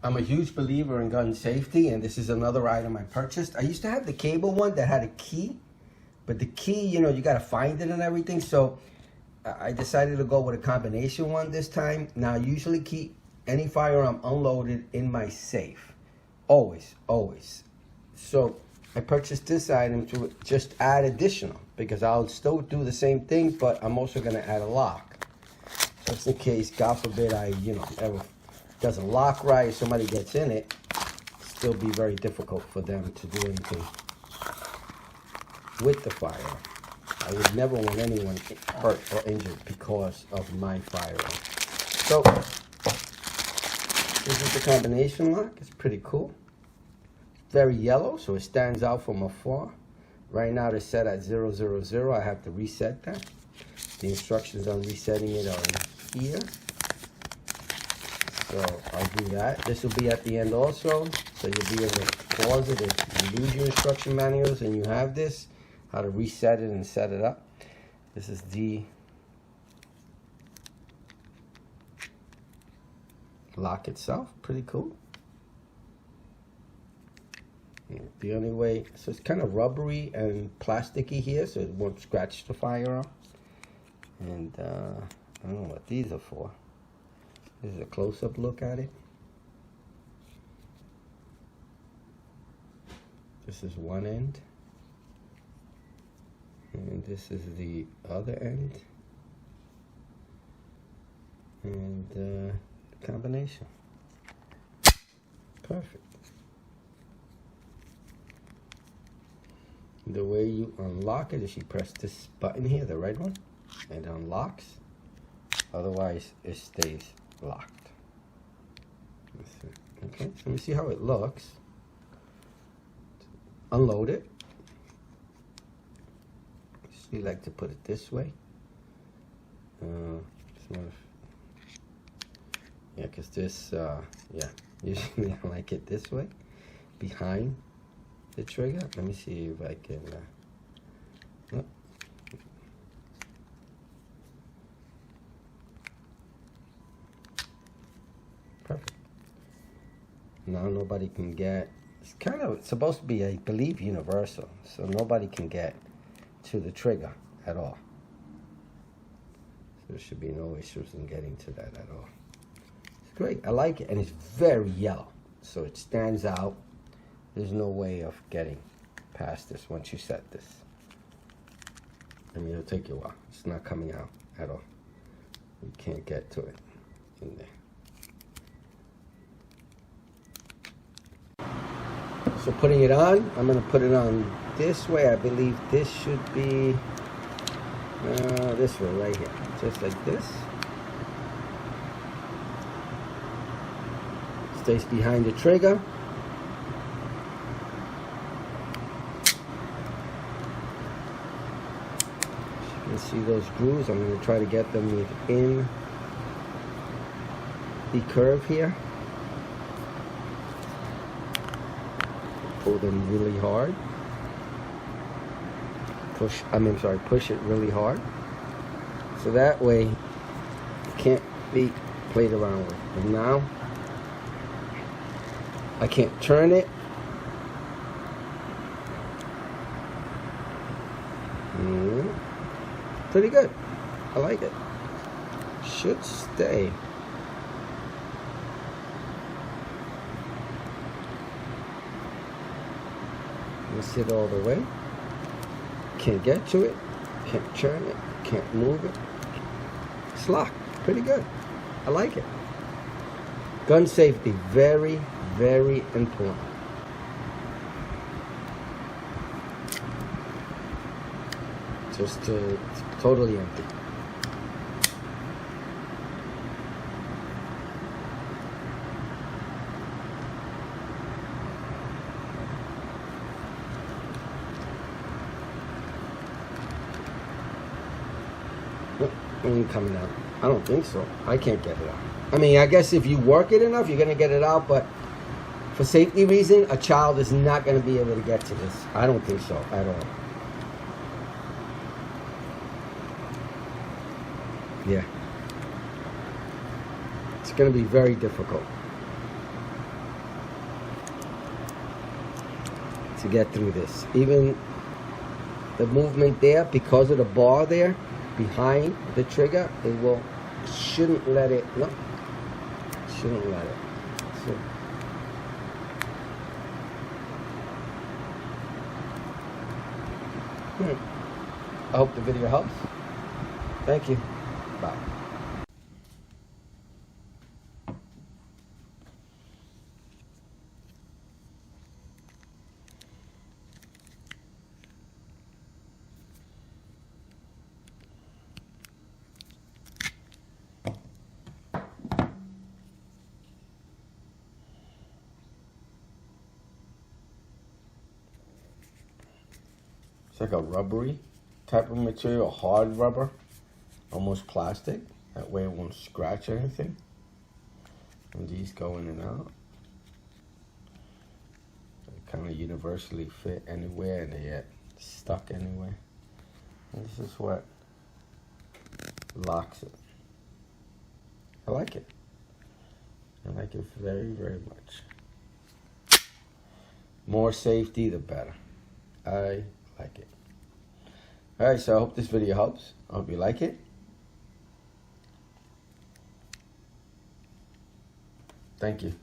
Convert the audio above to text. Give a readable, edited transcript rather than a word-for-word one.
I'm a huge believer in gun safety, and this is another item I purchased. I used to have the cable one that had a key, but the key, you know, you got to find it and everything. So I decided to go with a combination one this time. Now, I usually keep any firearm unloaded in my safe. Always, always. So I purchased this item to just add additional, because I'll still do the same thing, but I'm also going to add a lock. Just in case, God forbid, ever doesn't lock right, if somebody gets in it, still be very difficult for them to do anything with the firearm. I would never want anyone hurt or injured because of my firearm. So, this is the combination lock. It's pretty cool. Very yellow, so it stands out from afar. Right now, it's set at 000. I have to reset that. The instructions on resetting it are in here. So I'll do that. This will be at the end also, so you'll be able to pause it if you lose your instruction manuals and you have this, how to reset it and set it up. This is the lock itself, pretty cool. The only way, so it's kind of rubbery and plasticky here, so it won't scratch the firearm. And I don't know what these are for. This is a close-up look at it. This is one end. And this is the other end. And combination. Perfect. The way you unlock it is you press this button here, the red one, and it unlocks. Otherwise, it stays locked. Okay, so let me see how it looks. Unload it. So you like to put it this way. Yeah, because this, usually I like it this way, behind the trigger. Let me see if I can, oh. Perfect. Now nobody can get, it's kind of supposed to be, I believe, universal, so nobody can get to the trigger at all. So there should be no issues in getting to that at all. It's great, I like it, and it's very yellow, so it stands out. There's no way of getting past this once you set this. I mean, it'll take you a while. It's not coming out at all. You can't get to it in there. So putting it on, I'm going to put it on this way. I believe this should be this way right here. Just like this. Stays behind the trigger. You can see those grooves. I'm going to try to get them within the curve here. Pull them really hard. Push it really hard. So that way it can't be played around with. And now I can't turn it. Pretty good. I like it. Should stay. Sit all the way. Can't get to it. Can't turn it. Can't move it. It's locked. Pretty good. I like it. Gun safety, very, very important. Just it's totally empty. Ain't coming out. I don't think so. I can't get it out. I mean, I guess if you work it enough, you're going to get it out, but for safety reason, a child is not going to be able to get to this. I don't think so at all. Yeah. It's going to be very difficult. to get through this. Even the movement there, because of the bar there behind the trigger, shouldn't let it. No, shouldn't let it. So, I hope the video helps. Thank you. Bye. It's like a rubbery type of material, hard rubber, almost plastic. That way it won't scratch anything. And these go in and out. They kind of universally fit anywhere and they get stuck anywhere. And this is what locks it. I like it. I like it very, very much. More safety, the better. I like it. Alright, so I hope this video helps. I hope you like it. Thank you.